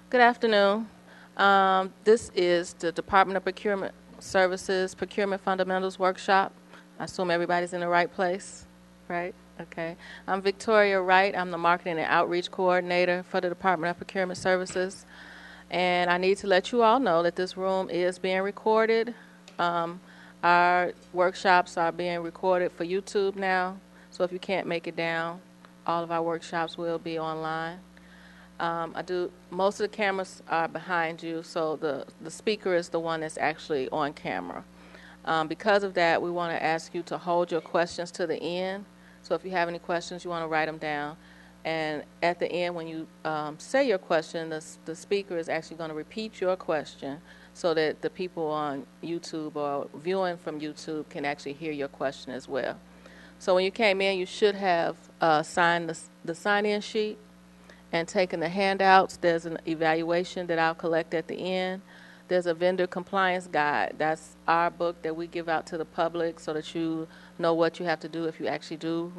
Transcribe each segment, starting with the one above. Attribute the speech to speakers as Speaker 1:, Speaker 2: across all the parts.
Speaker 1: Good afternoon. This is the Department of Procurement Services Procurement Fundamentals Workshop. I assume everybody's in the right place, right? Okay. I'm Victoria Wright. I'm the Marketing and Outreach Coordinator for the Department of Procurement Services. And I need to let you all know that this room is being recorded. Um, our workshops are being recorded for YouTube now. So if you can't make it down, all of our workshops will be online. Most of the cameras are behind you, so the speaker is the one that's actually on camera. Because of that, we want to ask you to hold your questions to the end. So if you have any questions, you want to write them down. And at the end, when you say your question, the speaker is actually going to repeat your question so that the people on YouTube or viewing from YouTube can actually hear your question as well. So when you came in, you should have signed the sign-in sheet and taking the handouts. There's an evaluation that I'll collect at the end. There's a vendor compliance guide. That's our book that we give out to the public so that you know what you have to do if you actually do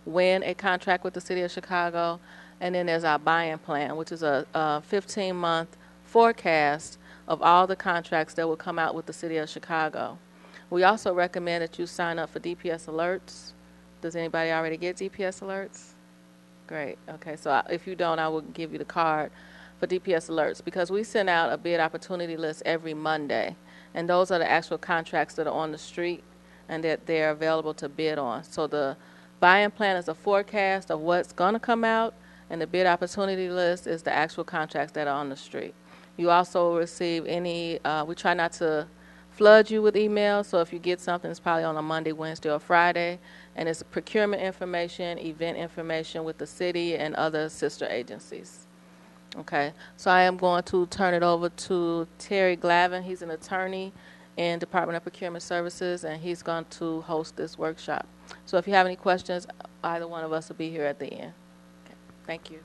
Speaker 1: win a contract with the City of Chicago. And then there's our buy-in plan, which is a 15-month forecast of all the contracts that will come out with the City of Chicago. We also recommend that you sign up for DPS Alerts. Does anybody already get DPS Alerts? Great. Okay, so if you don't, I will give you the card for DPS Alerts because we send out a bid opportunity list every Monday, and those are the actual contracts that are on the street and that they're available to bid on. So the buy-in plan is a forecast of what's going to come out, and the bid opportunity list is the actual contracts that are on the street. You also receive we try not to flood you with emails, so if you get something, it's probably on a Monday, Wednesday, or Friday, and it's procurement information, event information with the city and other sister agencies. Okay, so I am going to turn it over to Terry Glavin. He's an attorney in Department of Procurement Services, and he's going to host this workshop. So if you have any questions, either one of us will be here at the end. Okay, thank you.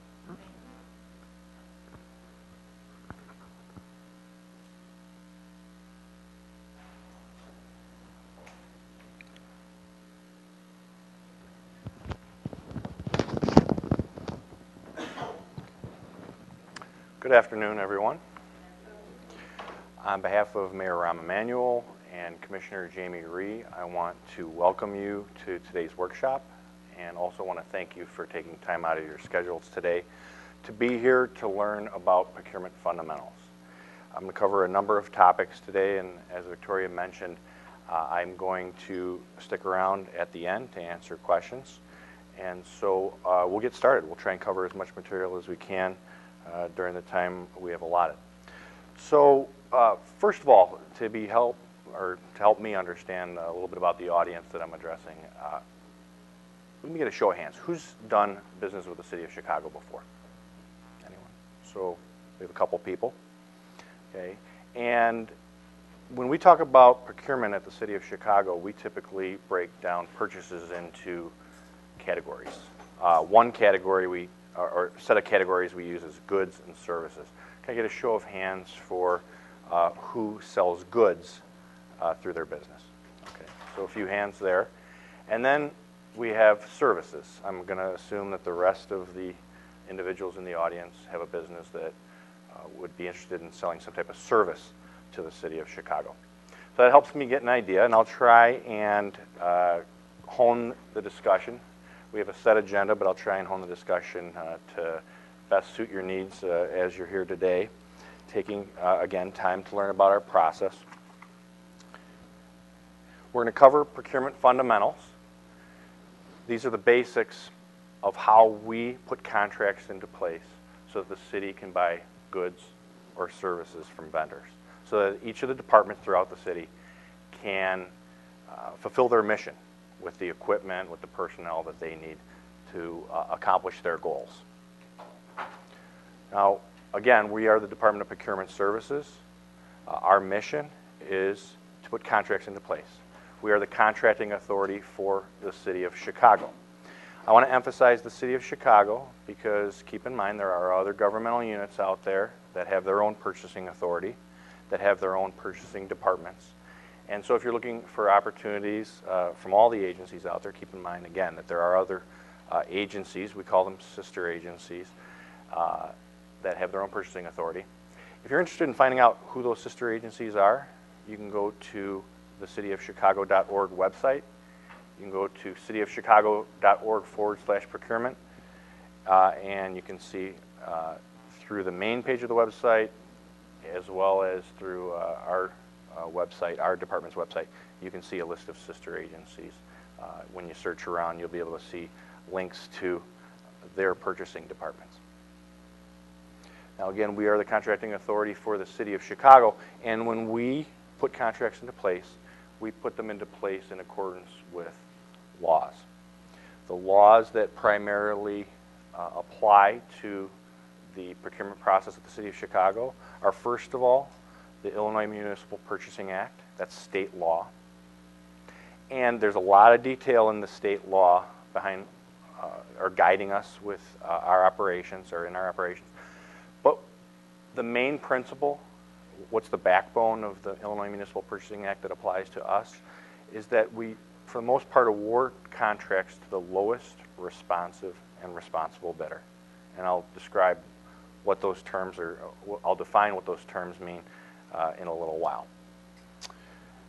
Speaker 2: Good afternoon, everyone. On behalf of Mayor Rahm Emanuel and Commissioner Jamie Rhee, I want to welcome you to today's workshop and also want to thank you for taking time out of your schedules today to be here to learn about procurement fundamentals. I'm going to cover a number of topics today, and as Victoria mentioned, I'm going to stick around at the end to answer questions. And so we'll get started. We'll try and cover as much material as we can during the time we have allotted. So first of all, to help me understand a little bit about the audience that I'm addressing, let me get a show of hands. Who's done business with the City of Chicago before? Anyone? So we have a couple people. Okay. And when we talk about procurement at the City of Chicago, we typically break down purchases into categories. One category or set of categories we use is goods and services. Can I get a show of hands for who sells goods through their business? Okay, so a few hands there. And then we have services. I'm going to assume that the rest of the individuals in the audience have a business that would be interested in selling some type of service to the City of Chicago. So that helps me get an idea, and I'll try and hone the discussion. We have a set agenda, but I'll try and hone the discussion to best suit your needs as you're here today, taking, again, time to learn about our process. We're going to cover procurement fundamentals. These are the basics of how we put contracts into place so that the city can buy goods or services from vendors, so that each of the departments throughout the city can fulfill their mission with the equipment, with the personnel that they need to accomplish their goals. Now, again, we are the Department of Procurement Services. Our mission is to put contracts into place. We are the contracting authority for the City of Chicago. I want to emphasize the City of Chicago because keep in mind there are other governmental units out there that have their own purchasing authority, that have their own purchasing departments. And so if you're looking for opportunities from all the agencies out there, keep in mind, again, that there are other agencies, we call them sister agencies, that have their own purchasing authority. If you're interested in finding out who those sister agencies are, you can go to the cityofchicago.org website. You can go to cityofchicago.org/procurement, and you can see through the main page of the website, as well as through our website, our department's website, you can see a list of sister agencies. When you search around, you'll be able to see links to their purchasing departments. Now again, we are the contracting authority for the City of Chicago, and when we put contracts into place, we put them into place in accordance with laws. The laws that primarily apply to the procurement process at the City of Chicago are, first of all, the Illinois Municipal Purchasing Act. That's state law. And there's a lot of detail in the state law behind or guiding us with our operations or in our operations. But the main principle, what's the backbone of the Illinois Municipal Purchasing Act that applies to us, is that we, for the most part, award contracts to the lowest responsive and responsible bidder. And I'll describe what those terms are, I'll define what those terms mean in a little while.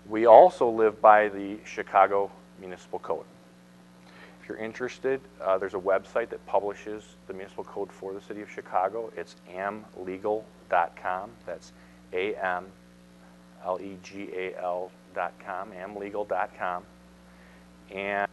Speaker 2: We also live by the Chicago Municipal Code. If you're interested, there's a website that publishes the municipal code for the City of Chicago. It's amlegal.com. That's amlegal.com, amlegal.com. And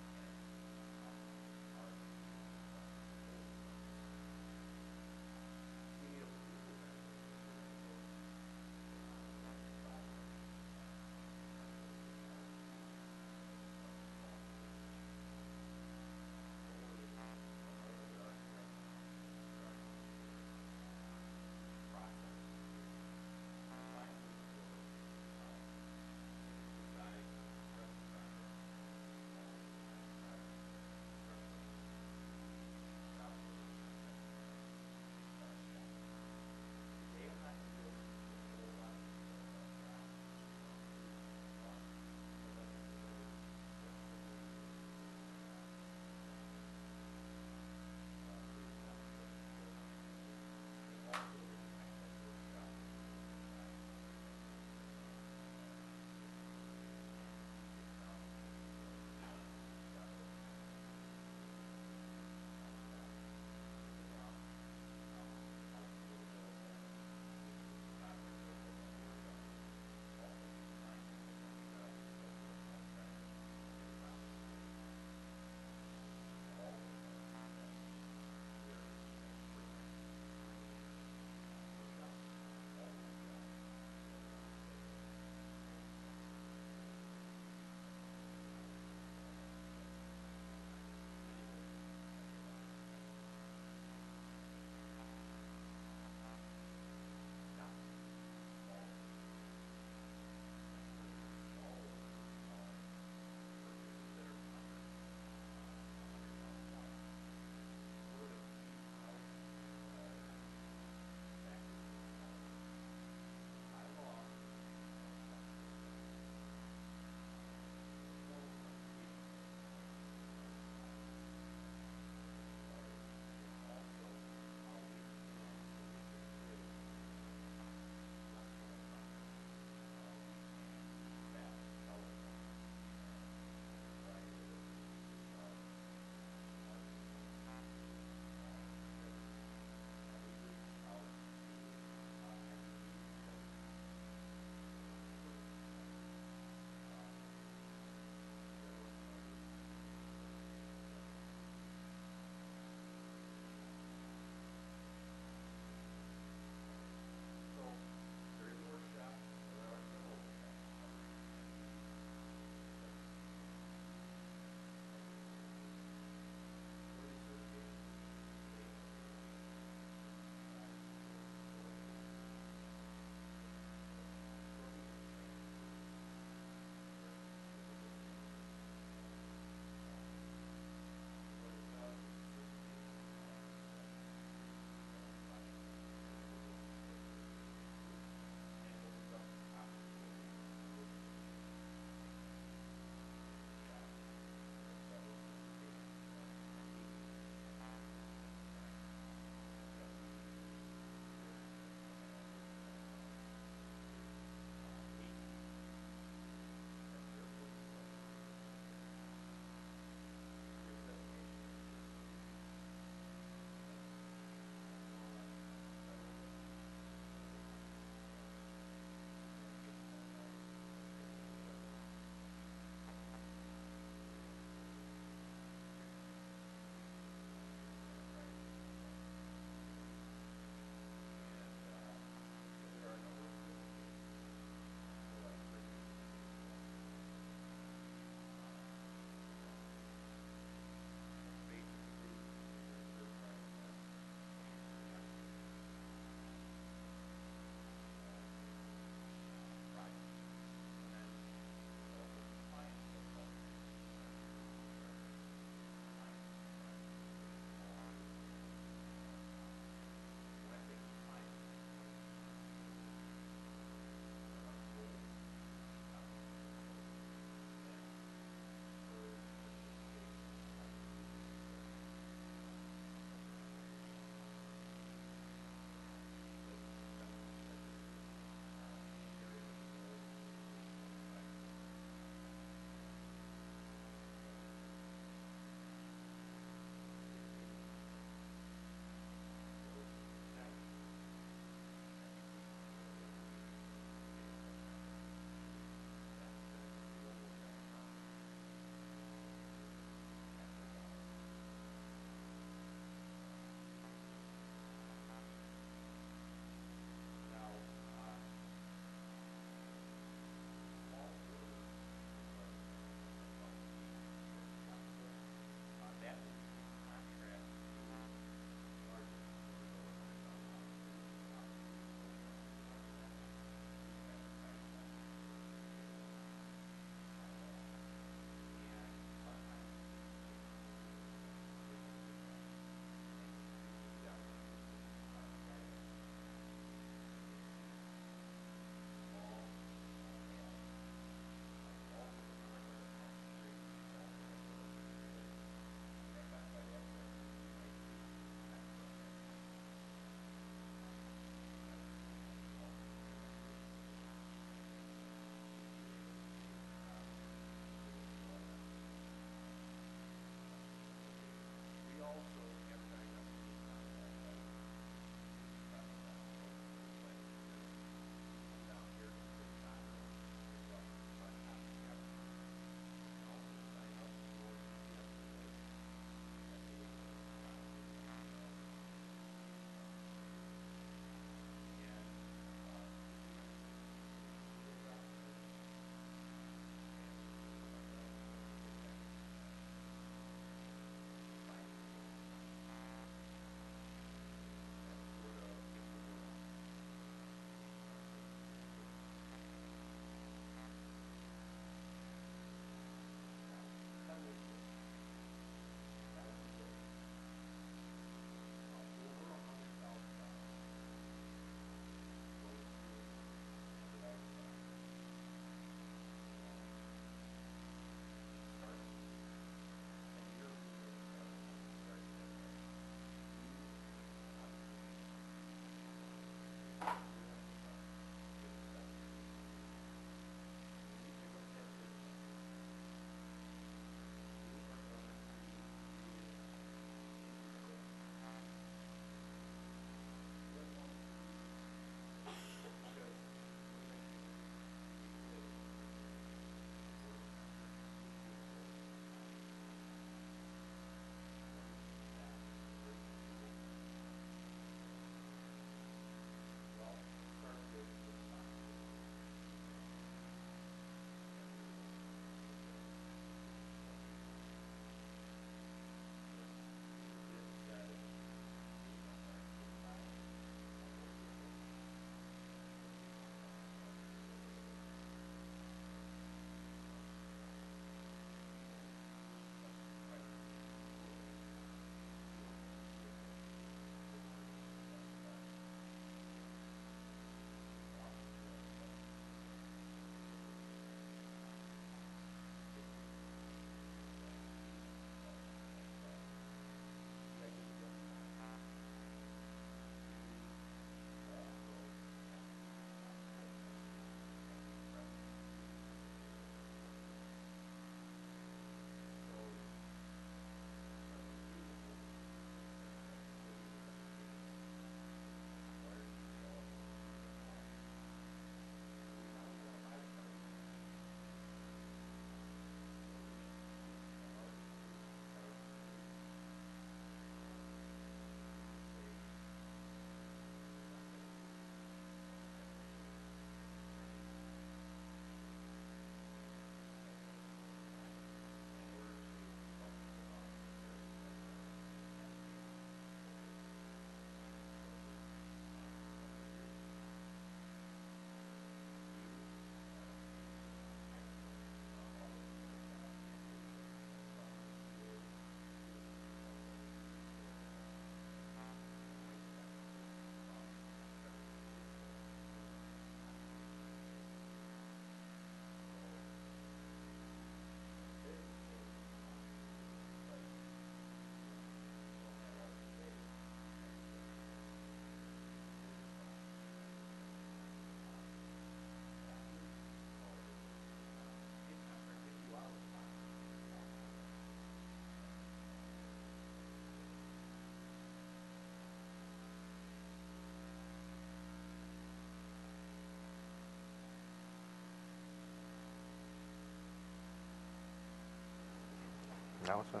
Speaker 2: Now it's on.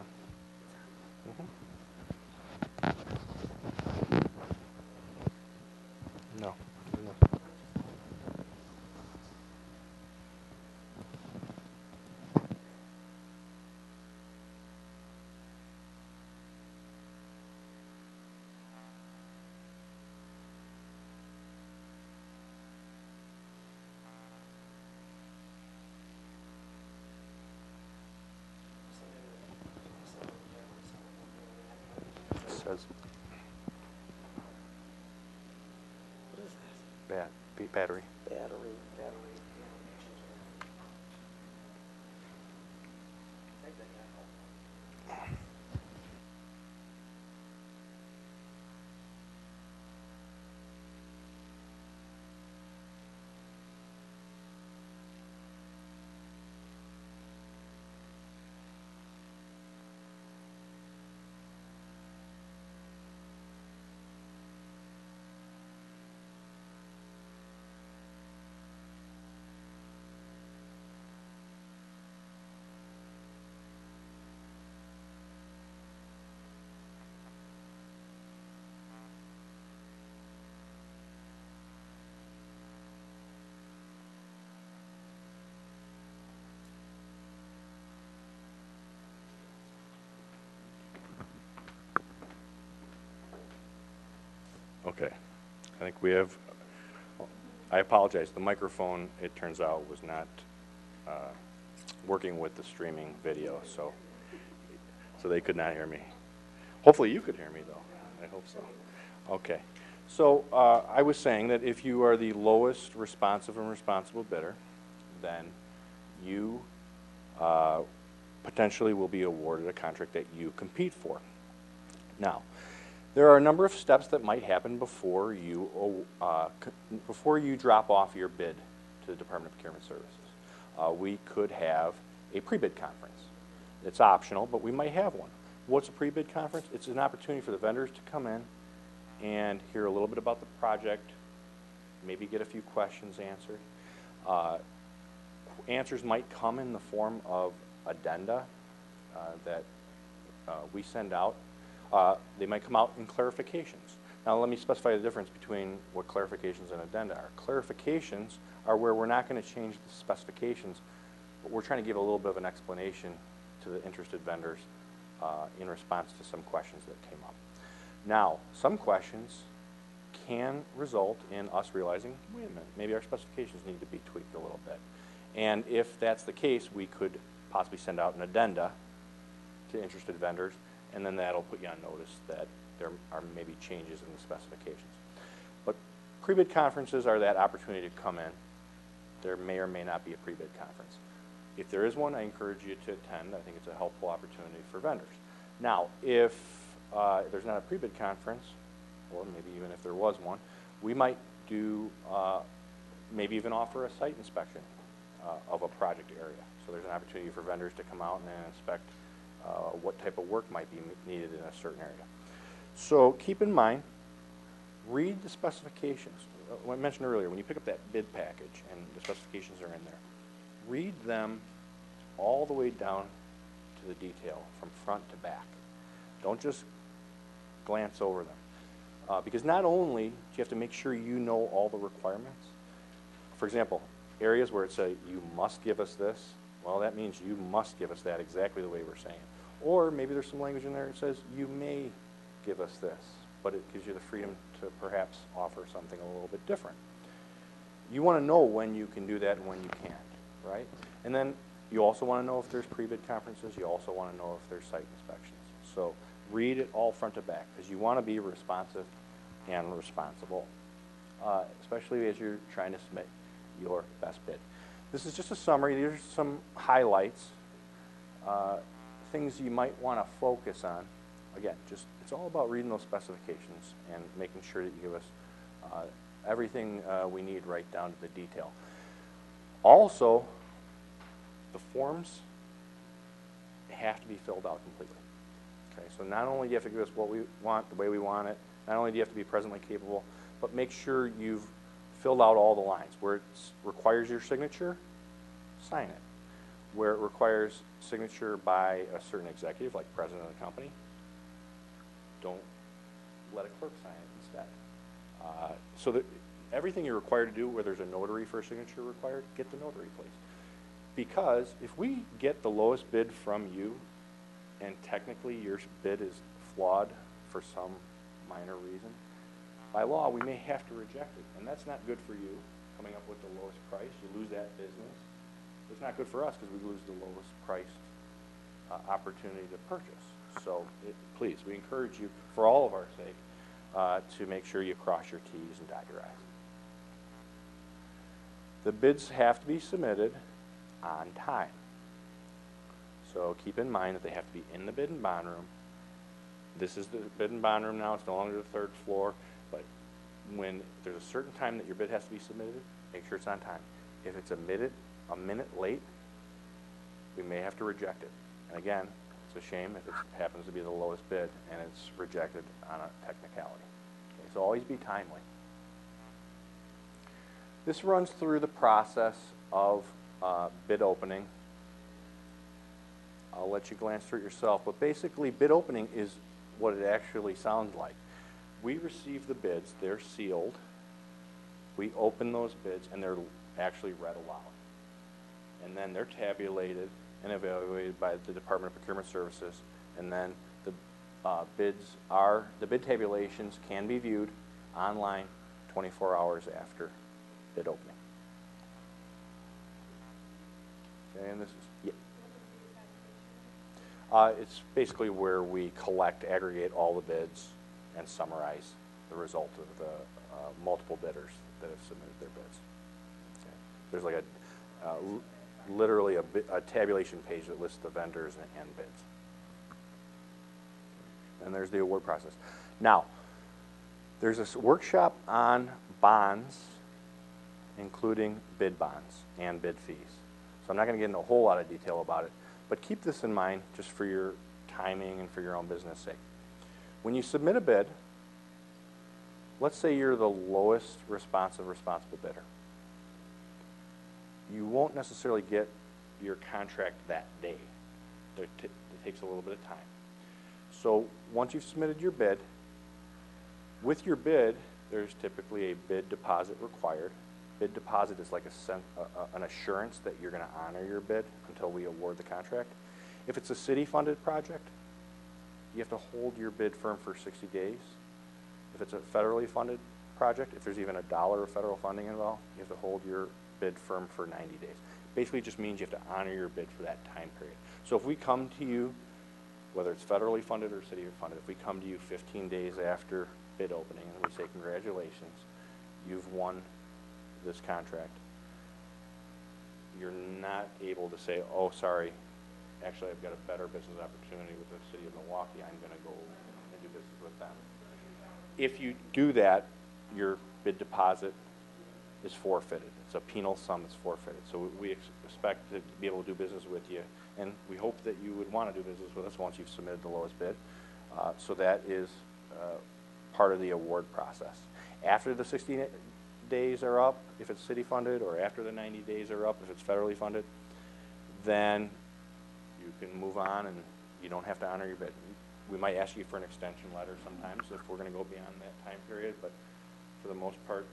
Speaker 2: No. It says battery. Okay, I think we have, I apologize, the microphone, it turns out, was not working with the streaming video, so they could not hear me. Hopefully you could hear me, though. I hope so. Okay, so I was saying that if you are the lowest responsive and responsible bidder, then you potentially will be awarded a contract that you compete for. Now, there are a number of steps that might happen before you drop off your bid to the Department of Procurement Services. We could have a pre-bid conference. It's optional, but we might have one. What's a pre-bid conference? It's an opportunity for the vendors to come in and hear a little bit about the project, maybe get a few questions answered. Answers might come in the form of addenda that we send out. They might come out in clarifications. Now let me specify the difference between what clarifications and addenda are. Clarifications are where we're not going to change the specifications, but we're trying to give a little bit of an explanation to the interested vendors in response to some questions that came up. Now, some questions can result in us realizing, wait a minute, maybe our specifications need to be tweaked a little bit. And if that's the case, we could possibly send out an addenda to interested vendors, and then that'll put you on notice that there are maybe changes in the specifications. But pre-bid conferences are that opportunity to come in. There may or may not be a pre-bid conference. If there is one, I encourage you to attend. I think it's a helpful opportunity for vendors. Now, if there's not a pre-bid conference, or maybe even if there was one, we might do, maybe even offer a site inspection of a project area. So there's an opportunity for vendors to come out and inspect what type of work might be needed in a certain area. So keep in mind, read the specifications. I mentioned earlier, when you pick up that bid package and the specifications are in there, read them all the way down to the detail from front to back. Don't just glance over them. Because not only do you have to make sure you know all the requirements, for example, areas where it says you must give us this, well, that means you must give us that exactly the way we're saying. Or maybe there's some language in there that says you may give us this, but it gives you the freedom to perhaps offer something a little bit different. You want to know when you can do that and when you can't, right? And then you also want to know if there's pre-bid conferences. You also want to know if there's site inspections. So read it all front to back, because you want to be responsive and responsible, especially as you're trying to submit your best bid. This is just a summary. These are some highlights, things you might want to focus on. Again, it's all about reading those specifications and making sure that you give us everything we need right down to the detail. Also, the forms have to be filled out completely. Okay, so not only do you have to give us what we want, the way we want it, not only do you have to be presently capable, but make sure you've filled out all the lines. Where it requires your signature, sign it. Where it requires signature by a certain executive, like president of the company, don't let a clerk sign it instead. So that everything you're required to do, where there's a notary for a signature required, get the notary, please. Because if we get the lowest bid from you, and technically your bid is flawed for some minor reason, by law we may have to reject it, and that's not good for you, coming up with the lowest price. You lose that business. It's not good for us because we lose the lowest priced opportunity to purchase. So please, we encourage you, for all of our sake, to make sure you cross your T's and dot your I's. The bids have to be submitted on time. So keep in mind that they have to be in the bid and bond room. This is the bid and bond room now. It's no longer the third floor, but when there's a certain time that your bid has to be submitted, make sure it's on time. If it's a minute late, we may have to reject it. And again, it's a shame if it happens to be the lowest bid and it's rejected on a technicality. Okay, so always be timely. This runs through the process of bid opening. I'll let you glance through it yourself, but basically bid opening is what it actually sounds like. We receive the bids, they're sealed, we open those bids, and they're actually read aloud. And then they're tabulated and evaluated by the Department of Procurement Services, and then the the bid tabulations can be viewed online 24 hours after bid opening. Okay, and this is, yeah. It's basically where we aggregate all the bids and summarize the result of the multiple bidders that have submitted their bids. Okay. There's like literally a tabulation page that lists the vendors and bids. And there's the award process. Now, there's this workshop on bonds, including bid bonds and bid fees. So I'm not going to get into a whole lot of detail about it, but keep this in mind just for your timing and for your own business sake. When you submit a bid, let's say you're the lowest responsible bidder. You won't necessarily get your contract that day. It takes a little bit of time. So once you've submitted your bid, with your bid, there's typically a bid deposit required. Bid deposit is like an assurance that you're going to honor your bid until we award the contract. If it's a city-funded project, you have to hold your bid firm for 60 days. If it's a federally funded project, if there's even $1 of federal funding involved, you have to hold your bid firm for 90 days. Basically, it just means you have to honor your bid for that time period. So if we come to you, whether it's federally funded or city funded, if we come to you 15 days after bid opening and we say, congratulations, you've won this contract, you're not able to say, oh, sorry, actually I've got a better business opportunity with the city of Milwaukee, I'm going to go and do business with them. If you do that, your bid deposit is forfeited. It's a penal sum that's forfeited. So we expect to be able to do business with you, and we hope that you would want to do business with us once you've submitted the lowest bid. So that is part of the award process. After the 60 days are up, if it's city funded, or after the 90 days are up, if it's federally funded, then you can move on and you don't have to honor your bid. We might ask you for an extension letter sometimes if we're going to go beyond that time period, but for the most part,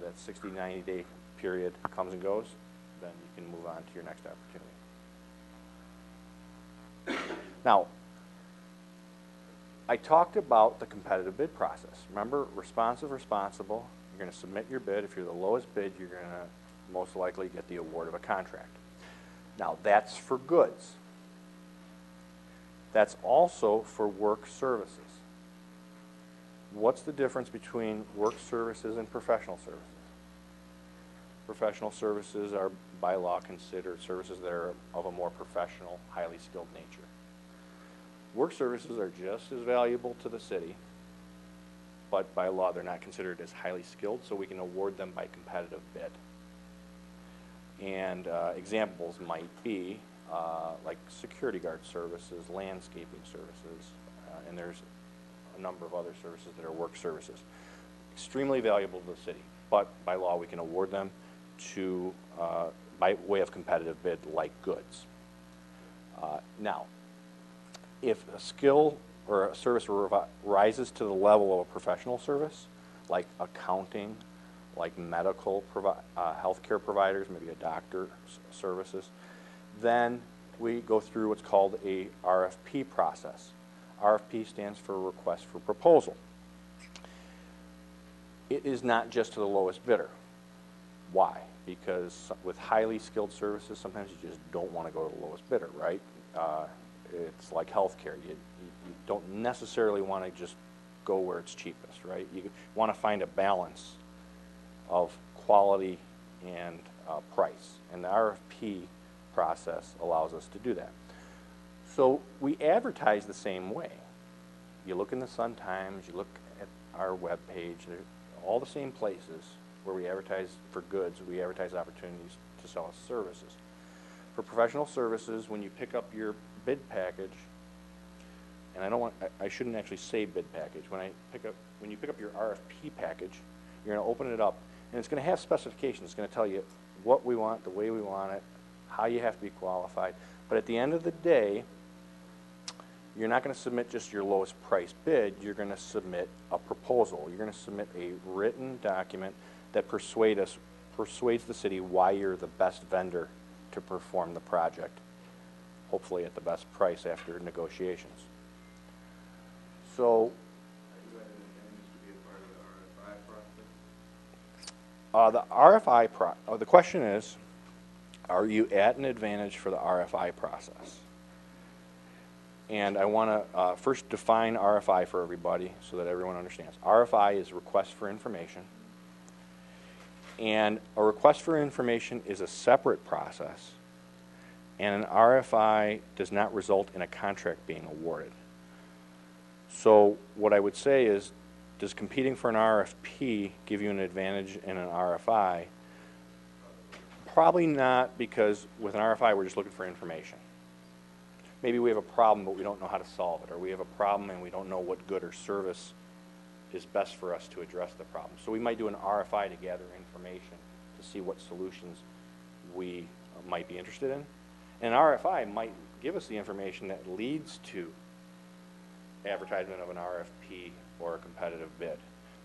Speaker 2: that 60, 90-day period comes and goes, then you can move on to your next opportunity. Now, I talked about the competitive bid process. Remember, responsive, responsible. You're going to submit your bid. If you're the lowest bid, you're going to most likely get the award of a contract. Now, that's for goods. That's also for work services. What's the difference between work services and professional services? Professional services are, by law, considered services that are of a more professional, highly skilled nature. Work services are just as valuable to the city, but by law they're not considered as highly skilled, so we can award them by competitive bid. And examples might be like security guard services, landscaping services, and there's a number of other services that are work services. Extremely valuable to the city, but by law we can award them to by way of competitive bid like goods. Now, if a skill or a service rises to the level of a professional service, like accounting, like medical healthcare providers, maybe a doctor's services, then we go through what's called a RFP process. RFP stands for Request for Proposal. It is not just to the lowest bidder. Why? Because with highly skilled services, sometimes you just don't want to go to the lowest bidder, right? It's like healthcare. You don't necessarily want to just go where it's cheapest, right? You want to find a balance of quality and price, and the RFP process allows us to do that. So we advertise the same way. You look in the Sun-Times, you look at our webpage, all the same places where we advertise for goods, we advertise opportunities to sell us services. For professional services, when you pick up your bid package, and I shouldn't actually say bid package. When you pick up your RFP package, you're going to open it up, and it's going to have specifications. It's going to tell you what we want, the way we want it, how you have to be qualified. But at the end of the day, you're not going to submit just your lowest price bid. You're going to submit a proposal. You're going to submit a written document that persuades the city why you're the best vendor to perform the project, hopefully at the best price after negotiations. So, the question is, are you at an advantage for the RFI process? And I want to first define RFI for everybody so that everyone understands. RFI is request for information. And a request for information is a separate process. And an RFI does not result in a contract being awarded. So what I would say is, does competing for an RFP give you an advantage in an RFI? Probably not, because with an RFI we're just looking for information. Maybe we have a problem but we don't know how to solve it, or we have a problem and we don't know what good or service is best for us to address the problem. So we might do an RFI to gather information to see what solutions we might be interested in. And an RFI might give us the information that leads to advertisement of an RFP or a competitive bid.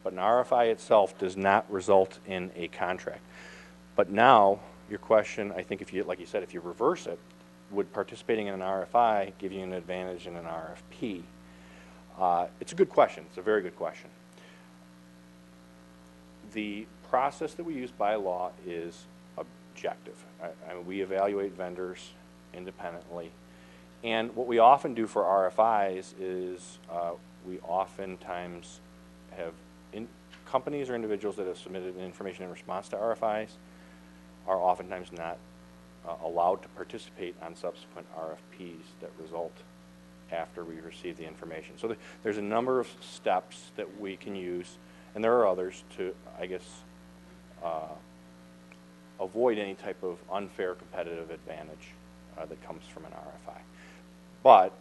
Speaker 2: But an RFI itself does not result in a contract. But now, your question, I think, if you, like you said, if you reverse it, would participating in an RFI give you an advantage in an RFP? It's a good question. It's a very good question. The process that we use by law is objective. We evaluate vendors independently. And what we often do for RFIs is we oftentimes have companies or individuals that have submitted information in response to RFIs are oftentimes not allowed to participate on subsequent RFPs that result after we receive the information. So there's a number of steps that we can use, and there are others to, I guess, avoid any type of unfair competitive advantage that comes from an RFI. But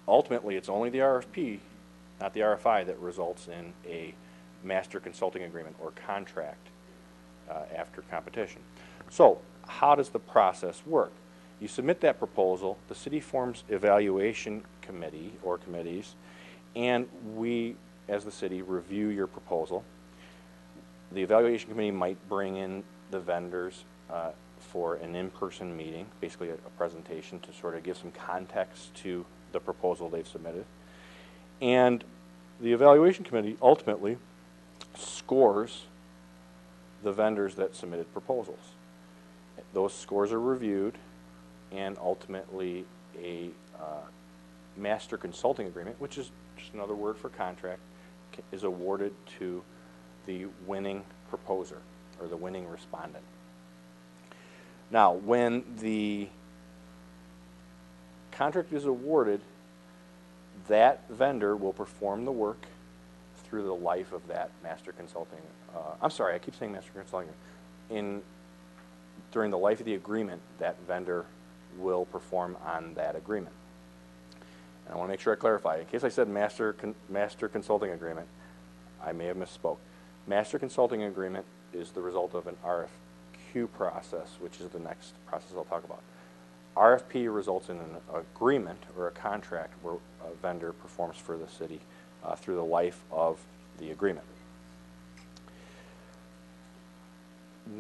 Speaker 2: ultimately, it's only the RFP, not the RFI, that results in a master consulting agreement or contract after competition. So how does the process work? You submit that proposal, the city forms evaluation committee or committees, and we, as the city, review your proposal. The evaluation committee might bring in the vendors for an in-person meeting, basically a presentation to sort of give some context to the proposal they've submitted. And the evaluation committee ultimately scores the vendors that submitted proposals. Those scores are reviewed, and ultimately a master consulting agreement, which is just another word for contract, is awarded to the winning proposer or the winning respondent. Now, when the contract is awarded, that vendor will perform the work through the life of that master consulting. I'm sorry, I keep saying master consulting. During the life of the agreement, that vendor will perform on that agreement. And I want to make sure I clarify. In case I said master consulting agreement, I may have misspoke. Master consulting agreement is the result of an RFQ RFQ process, which is the next process I'll talk about. RFP results in an agreement or a contract where a vendor performs for the city through the life of the agreement.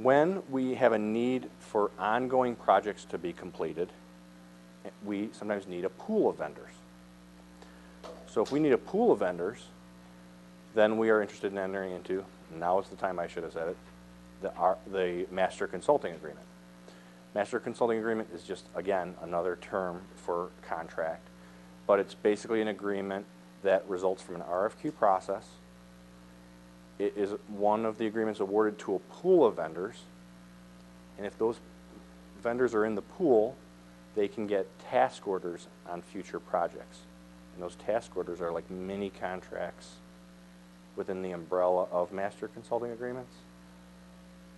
Speaker 2: When we have a need for ongoing projects to be completed, we sometimes need a pool of vendors. So if we need a pool of vendors, then we are interested in entering into, now is the time I should have said it, the master consulting agreement. Master consulting agreement is just, again, another term for contract, but it's basically an agreement that results from an RFQ process. It is one of the agreements awarded to a pool of vendors, and if those vendors are in the pool, they can get task orders on future projects. And those task orders are like mini contracts within the umbrella of master consulting agreements.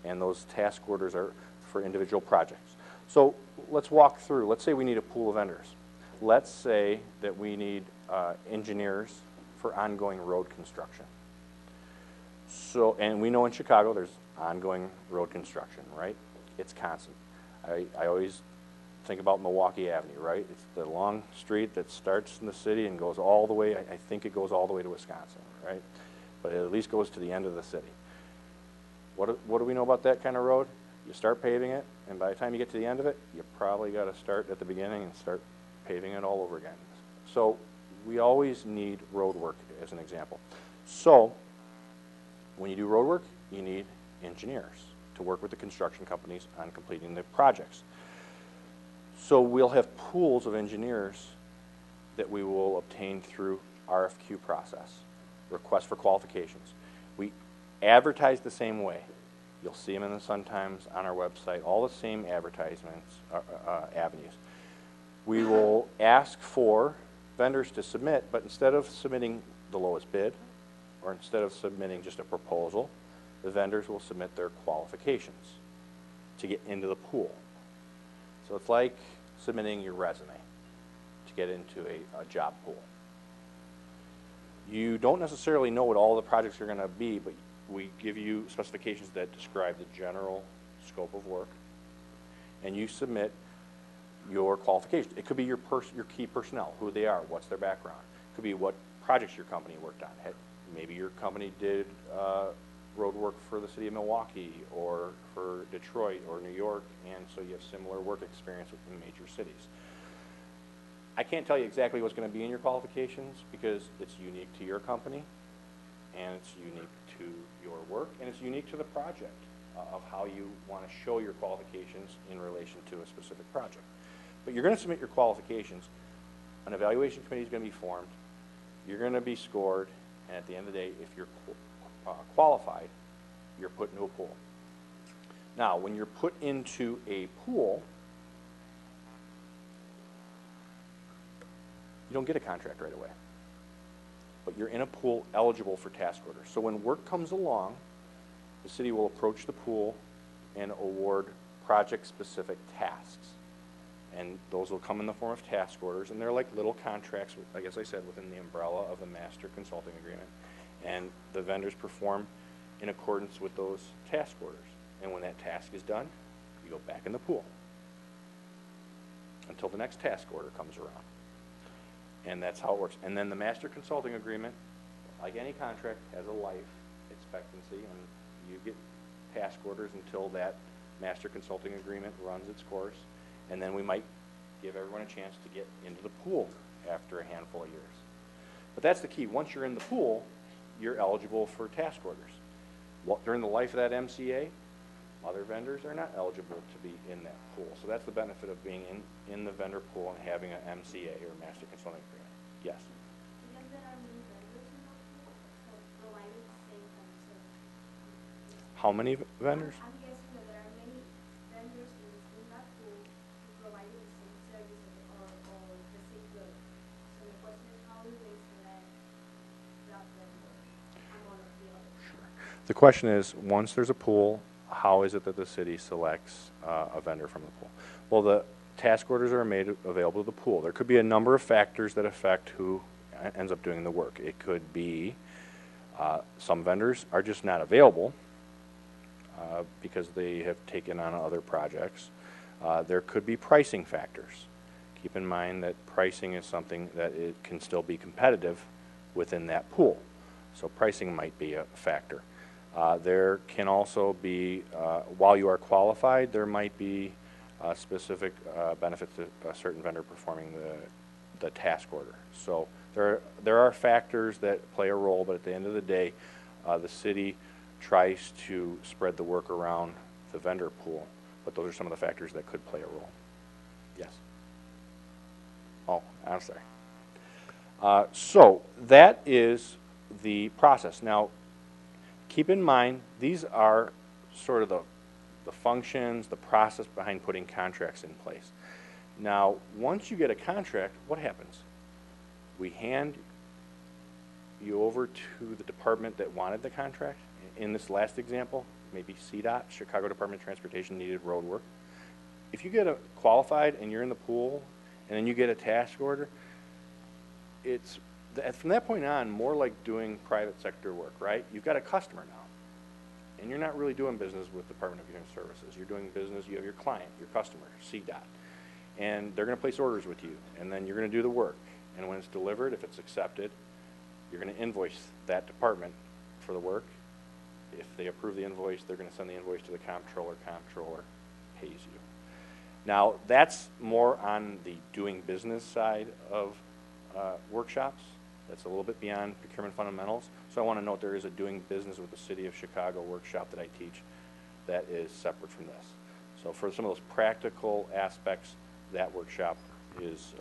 Speaker 2: And those task orders are for individual projects. So let's walk through. Let's say we need a pool of vendors. Let's say that we need engineers for ongoing road construction. So, and we know in Chicago there's ongoing road construction, right? It's constant. I always think about Milwaukee Avenue, right? It's the long street that starts in the city and goes all the way, I think it goes all the way to Wisconsin, right? But it at least goes to the end of the city. What do we know about that kind of road? You start paving it, and by the time you get to the end of it, you probably got to start at the beginning and start paving it all over again. So we always need road work as an example. So when you do road work, you need engineers to work with the construction companies on completing the projects. So we'll have pools of engineers that we will obtain through RFQ process, request for qualifications. We advertise the same way. You'll see them in the Sun-Times, on our website, all the same advertisements, avenues. We will ask for vendors to submit, but instead of submitting the lowest bid, or instead of submitting just a proposal, the vendors will submit their qualifications to get into the pool. So it's like submitting your resume to get into a job pool. You don't necessarily know what all the projects are going to be, but we give you specifications that describe the general scope of work, and you submit your qualifications. It could be your key personnel, who they are, what's their background. It could be what projects your company worked on. Maybe your company did road work for the city of Milwaukee or for Detroit or New York, and so you have similar work experience within major cities. I can't tell you exactly what's going to be in your qualifications because it's unique to your company, and it's unique to your work, and it's unique to the project of how you want to show your qualifications in relation to a specific project. But you're going to submit your qualifications. An evaluation committee is going to be formed. You're going to be scored, and at the end of the day, if you're qualified, you're put into a pool. Now, when you're put into a pool, you don't get a contract right away, but you're in a pool eligible for task orders. So when work comes along, the city will approach the pool and award project-specific tasks. And those will come in the form of task orders, and they're like little contracts, like as I said, within the umbrella of a master consulting agreement. And the vendors perform in accordance with those task orders. And when that task is done, you go back in the pool until the next task order comes around. And that's how it works. And then the master consulting agreement, like any contract, has a life expectancy, and you get task orders until that master consulting agreement runs its course. And then we might give everyone a chance to get into the pool after a handful of years. But that's the key. Once you're in the pool, you're eligible for task orders. Well, during the life of that MCA, other vendors are not eligible to be in that pool. So that's the benefit of being in the vendor pool and having an MCA or master consulting agreement. Yes?
Speaker 3: Because there are many vendors in that pool, so providing the same kind of service.
Speaker 2: How many vendors?
Speaker 3: I'm guessing that there are many vendors in that pool who provide the same service or the same good. So the question is, how do they select that vendor among the others?
Speaker 2: Sure. The question is, once there's a pool, how is it that the city selects a vendor from the pool? Well, the task orders are made available to the pool. There could be a number of factors that affect who ends up doing the work. It could be some vendors are just not available. because they have taken on other projects. There could be pricing factors. Keep in mind that pricing is something that it can still be competitive within that pool. So pricing might be a factor. There can also be, while you are qualified, there might be specific benefits to a certain vendor performing the task order. So there are factors that play a role, but at the end of the day, the city tries to spread the work around the vendor pool, but those are some of the factors that could play a role. Yes? Oh, I'm sorry. So that is the process. Now, keep in mind, these are sort of the functions, the process behind putting contracts in place. Now, once you get a contract, what happens? We hand you over to the department that wanted the contract. In this last example, maybe CDOT, Chicago Department of Transportation, needed road work. If you get qualified and you're in the pool, and then you get a task order, it's, from that point on, more like doing private sector work, right? You've got a customer now, and you're not really doing business with the Department of Human Services. You're doing business, you have your client, your customer, CDOT, and they're going to place orders with you, and then you're going to do the work. And when it's delivered, if it's accepted, you're going to invoice that department for the work. If they approve the invoice, they're going to send the invoice to the comptroller. Comptroller pays you. Now, that's more on the doing business side of workshops. That's a little bit beyond procurement fundamentals. So I want to note there is a doing business with the City of Chicago workshop that I teach that is separate from this. So for some of those practical aspects, that workshop is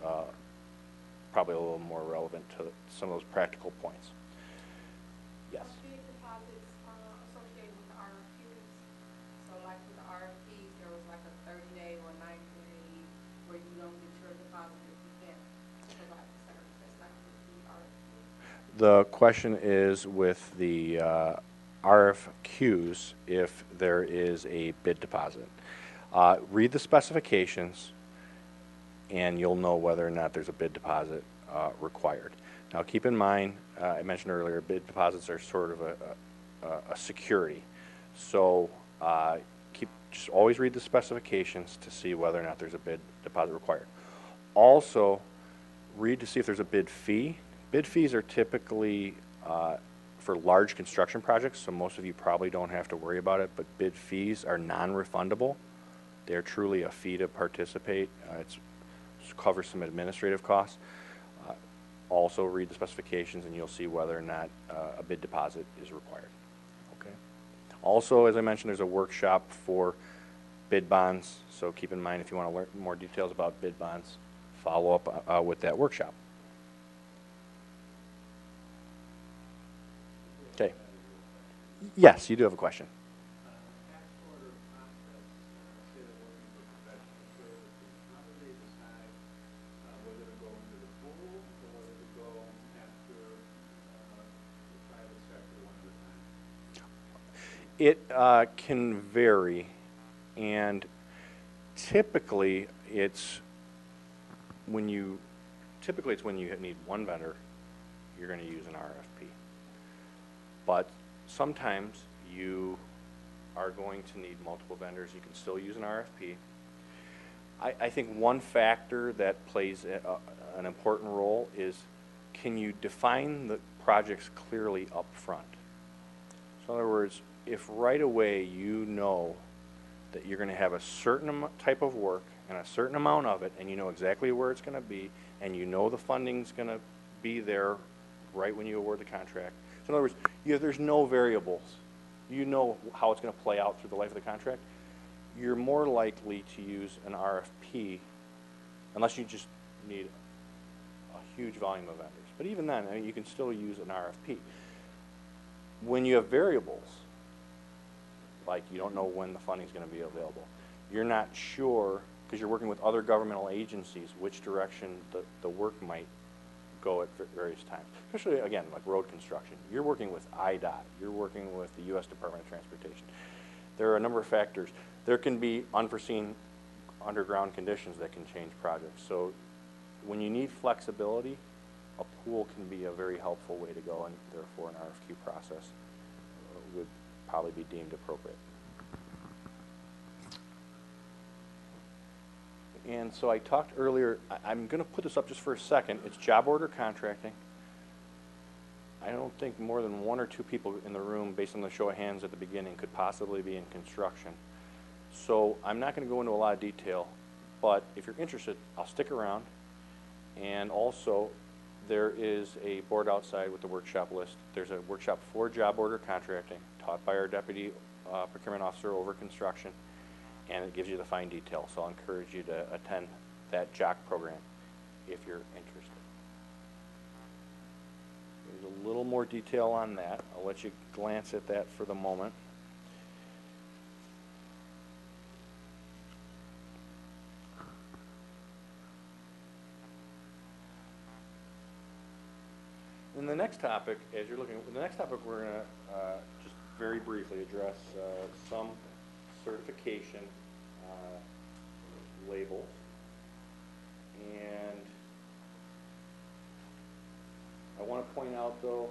Speaker 2: probably a little more relevant to some of those practical points. Yes?
Speaker 4: Big deposits associated with the RFQs. So like with the RFPs, there was like a 30-day or 90-day where you don't get your deposit if you can't provide the service. That's not with the RFQ.
Speaker 2: The question is with the RFQs if there is a bid deposit. Read the specifications and you'll know whether or not there's a bid deposit required. Now keep in mind, I mentioned earlier, bid deposits are sort of a security. So just always read the specifications to see whether or not there's a bid deposit required. Also, read to see if there's a bid fee. Bid fees are typically for large construction projects, so most of you probably don't have to worry about it, but bid fees are non-refundable. They're truly a fee to participate. It covers some administrative costs. Also read the specifications and you'll see whether or not a bid deposit is required. Okay. Also, as I mentioned, there's a workshop for bid bonds, so keep in mind if you want to learn more details about bid bonds, follow up with that workshop. Okay. Yes, you do have a question. It can vary, and typically it's when you need one vendor, you're going to use an RFP. But sometimes you are going to need multiple vendors. You can still use an RFP. I think one factor that plays an important role is, can you define the projects clearly up front? So in other words, if right away you know that you're going to have a certain type of work and a certain amount of it, and you know exactly where it's going to be, and you know the funding's going to be there right when you award the contract. So in other words, there's no variables. You know how it's going to play out through the life of the contract. You're more likely to use an RFP unless you just need a huge volume of vendors. But even then, I mean, you can still use an RFP. When you have variables, like you don't know when the funding is going to be available, you're not sure, because you're working with other governmental agencies, which direction the work might go at various times. Especially, again, like road construction. You're working with IDOT. You're working with the U.S. Department of Transportation. There are a number of factors. There can be unforeseen underground conditions that can change projects. So when you need flexibility, a pool can be a very helpful way to go, and therefore an RFQ process would probably be deemed appropriate. And so I talked earlier, I'm going to put this up just for a second. It's job order contracting. I don't think more than 1 or 2 people in the room, based on the show of hands at the beginning, could possibly be in construction. So I'm not going to go into a lot of detail, but if you're interested, I'll stick around. And also, there is a board outside with the workshop list. There's a workshop for job order contracting taught by our deputy procurement officer over construction, and it gives you the fine detail. So I'll encourage you to attend that JOC program if you're interested. There's a little more detail on that. I'll let you glance at that for the moment. And the next topic, as you're looking, the next topic we're going to just very briefly address some certification labels. And I want to point out, though,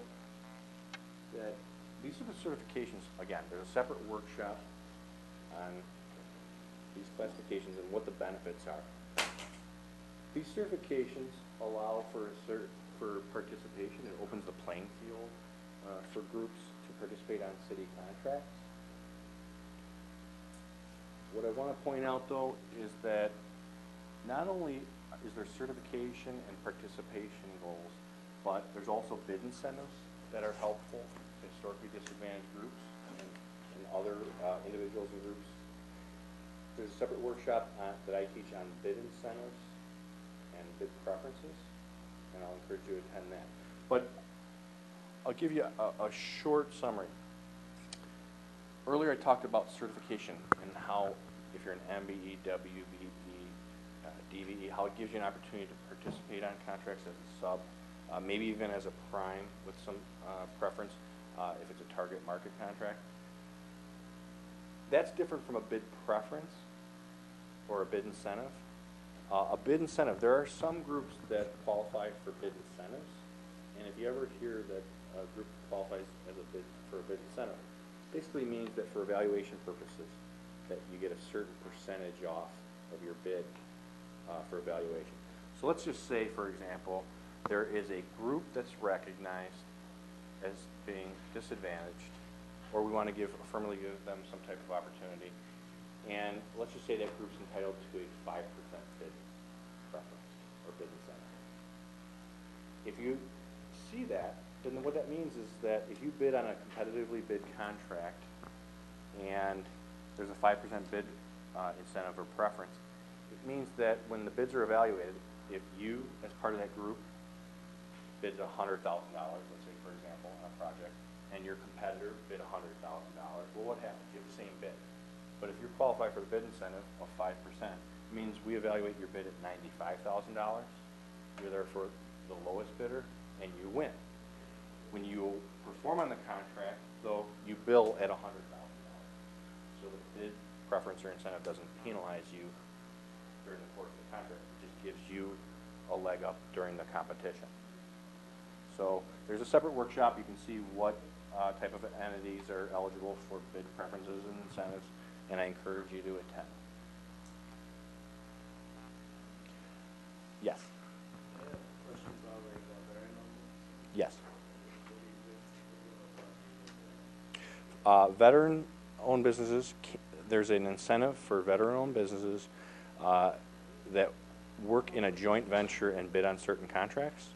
Speaker 2: that these are the certifications. Again, there's a separate workshop on these classifications and what the benefits are. These certifications allow for participation. It opens the playing field for groups to participate on city contracts. What I want to point out, though, is that not only is there certification and participation goals, but there's also bid incentives that are helpful to historically disadvantaged groups and other individuals and groups. There's a separate workshop that I teach on bid incentives and bid preferences, and I'll encourage you to attend that. But I'll give you a short summary. Earlier I talked about certification and how if you're an MBE, WBE, DVE, how it gives you an opportunity to participate on contracts as a sub, maybe even as a prime with some preference if it's a target market contract. That's different from a bid preference or a bid incentive. A bid incentive, there are some groups that qualify for bid incentives, and if you ever hear that a group qualifies as a bid for a bid incentive, basically means that for evaluation purposes, that you get a certain percentage off of your bid for evaluation. So let's just say, for example, there is a group that's recognized as being disadvantaged, or we want to affirmatively give them some type of opportunity, and let's just say that group's entitled to a 5% bid preference or bid incentive. If you see that, then what that means is that if you bid on a competitively bid contract and there's a 5% bid incentive or preference, it means that when the bids are evaluated, if you, as part of that group, bids $100,000, let's say, for example, on a project, and your competitor bid $100,000, well, what happens? You have the same bid. But if you're qualified for the bid incentive of 5%, it means we evaluate your bid at $95,000. You're there for the lowest bidder, and you win. When you perform on the contract, though, you bill at $100,000. So the bid preference or incentive doesn't penalize you during the course of the contract. It just gives you a leg up during the competition. So there's a separate workshop. You can see what type of entities are eligible for bid preferences and incentives, and I encourage you to attend. Yes?
Speaker 5: I have a question about
Speaker 2: Yes. Veteran-owned businesses, there's an incentive for veteran-owned businesses that work in a joint venture and bid on certain contracts.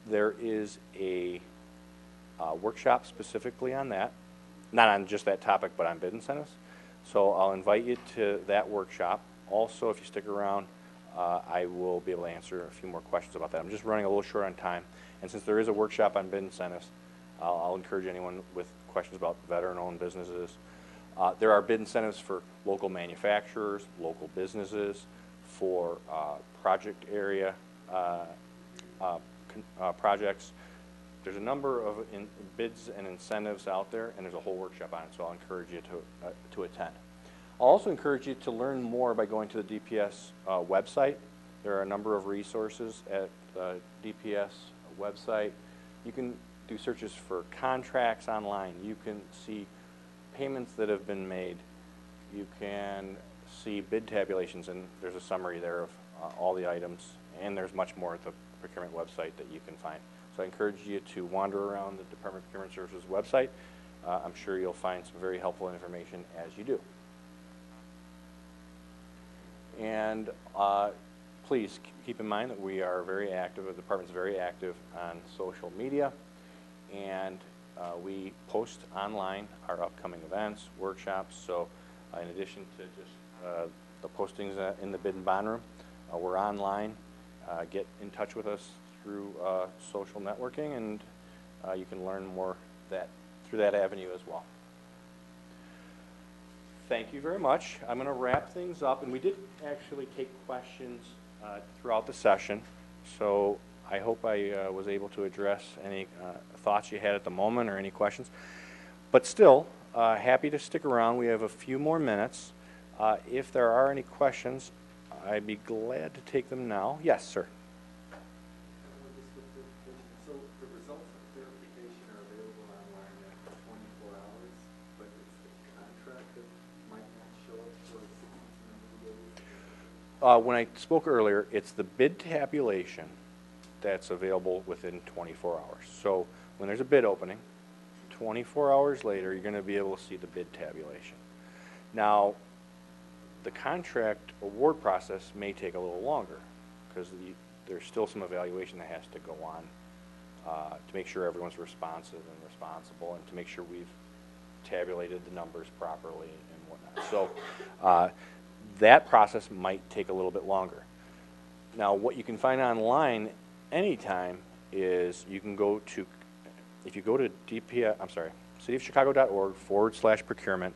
Speaker 2: There is a workshop specifically on that, not on just that topic, but on bid incentives. So I'll invite you to that workshop. Also, if you stick around, I will be able to answer a few more questions about that. I'm just running a little short on time, and since there is a workshop on bid incentives, I'll encourage anyone with questions about veteran-owned businesses. There are bid incentives for local manufacturers, local businesses, for project area projects. There's a number of bids and incentives out there, and there's a whole workshop on it, so I'll encourage you to attend. I'll also encourage you to learn more by going to the DPS website. There are a number of resources at the DPS website. You can do searches for contracts online. You can see payments that have been made. You can see bid tabulations, and there's a summary there of all the items, and there's much more at the procurement website that you can find. So I encourage you to wander around the Department of Procurement Services website. I'm sure you'll find some very helpful information as you do. And please keep in mind that we are very active, the department's very active on social media, and we post online our upcoming events, workshops. So in addition to just the postings in the bid and bond room, we're online. Get in touch with us through social networking, and you can learn more through that avenue as well. Thank you very much. I'm going to wrap things up, and we did actually take questions throughout the session, so I hope I was able to address any thoughts you had at the moment or any questions. But still, happy to stick around. We have a few more minutes. If there are any questions, I'd be glad to take them now. Yes, sir.
Speaker 5: So the results of verification are available online after 24 hours, but it's the contract that might not show up for 60 to 90 days?
Speaker 2: When I spoke earlier, it's the bid tabulation that's available within 24 hours. So when there's a bid opening, 24 hours later, you're going to be able to see the bid tabulation. Now, the contract award process may take a little longer because there's still some evaluation that has to go on to make sure everyone's responsive and responsible, and to make sure we've tabulated the numbers properly and whatnot. So that process might take a little bit longer. Now, what you can find online anytime is you can go to, if you go to cityofchicago.org/procurement,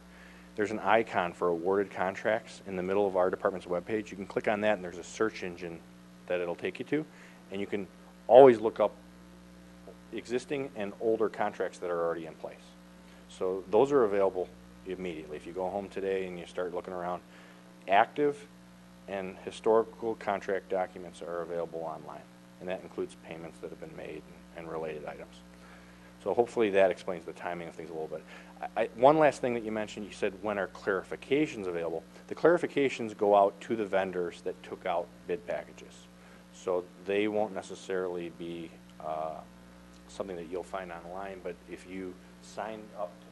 Speaker 2: there's an icon for awarded contracts in the middle of our department's webpage. You can click on that, and there's a search engine that it'll take you to, and you can always look up existing and older contracts that are already in place. So those are available immediately. If you go home today and you start looking around, active and historical contract documents are available online, and that includes payments that have been made and related items. So hopefully that explains the timing of things a little bit. One last thing that you mentioned, you said when are clarifications available? The clarifications go out to the vendors that took out bid packages. So they won't necessarily be something that you'll find online, but if you sign up to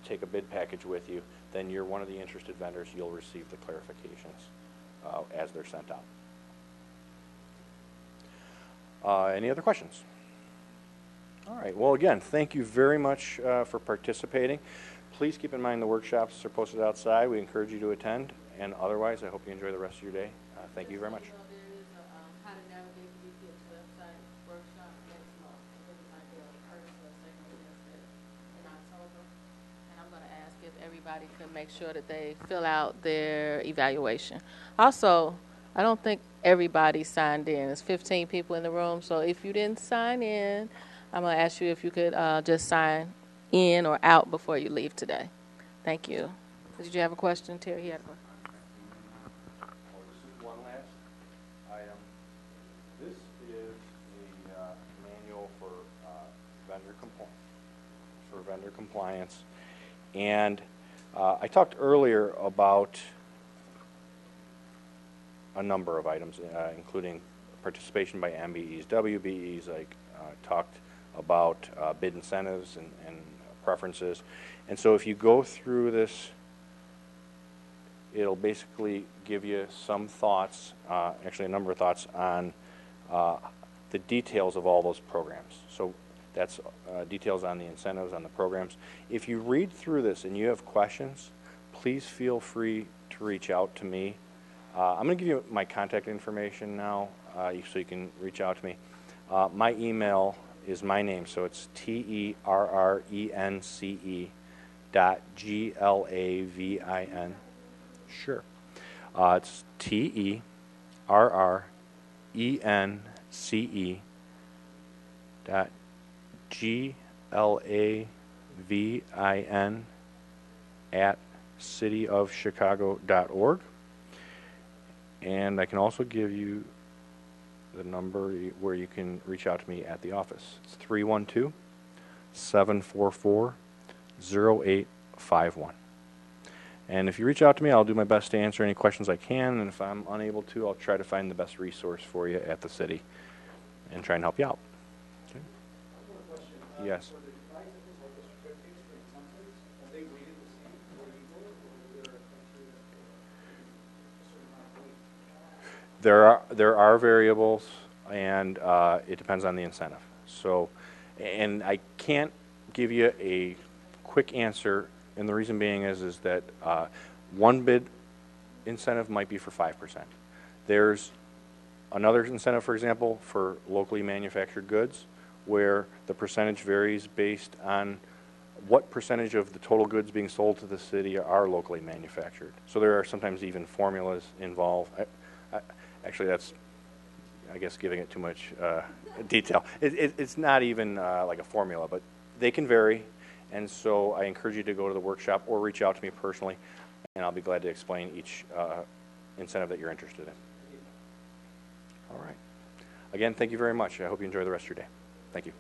Speaker 2: take a bid package with you, then you're one of the interested vendors. You'll receive the clarifications as they're sent out. Any other questions? All right. Well, again, thank you very much for participating. Please keep in mind the workshops are posted outside. We encourage you to attend, and otherwise, I hope you enjoy the rest of your day. Thank you very much.
Speaker 1: There is a how to navigate the DPS website workshop next month. I think it might be on the first or second Wednesday in October. And I'm going to ask if everybody could make sure that they fill out their evaluation. Also, I don't think everybody signed in. There's 15 people in the room, so if you didn't sign in, I'm going to ask you if you could just sign in or out before you leave today. Thank you. Did you have a question, Terry? He had a question.
Speaker 2: This is one last item. This is a manual for vendor compliance. And I talked earlier about a number of items, including participation by MBEs, WBEs. I talked about bid incentives and preferences. And so if you go through this, it'll basically give you some thoughts, actually a number of thoughts on the details of all those programs. So that's details on the incentives, on the programs. If you read through this and you have questions, please feel free to reach out to me. I'm going to give you my contact information now so you can reach out to me. My email is my name, so it's TERRENCE.GLAVIN. Sure. It's TERRENCE.GLAVIN at cityofchicago.org. And I can also give you the number where you can reach out to me at the office. It's 312-744-0851. And if you reach out to me, I'll do my best to answer any questions I can, and if I'm unable to, I'll try to find the best resource for you at the city and try and help you out. Okay. Yes.
Speaker 6: For the devices like the certificates for templates, are they weighted the same for equal, or is there a certain amount of weight?
Speaker 2: There are variables, and it depends on the incentive. So, and I can't give you a quick answer, and the reason being is that one bid incentive might be for 5%. There's another incentive, for example, for locally manufactured goods, where the percentage varies based on what percentage of the total goods being sold to the city are locally manufactured. So there are sometimes even formulas involved. Actually, that's, I guess, giving it too much detail. It's not even like a formula, but they can vary. And so I encourage you to go to the workshop or reach out to me personally, and I'll be glad to explain each incentive that you're interested in. All right. Again, thank you very much. I hope you enjoy the rest of your day. Thank you.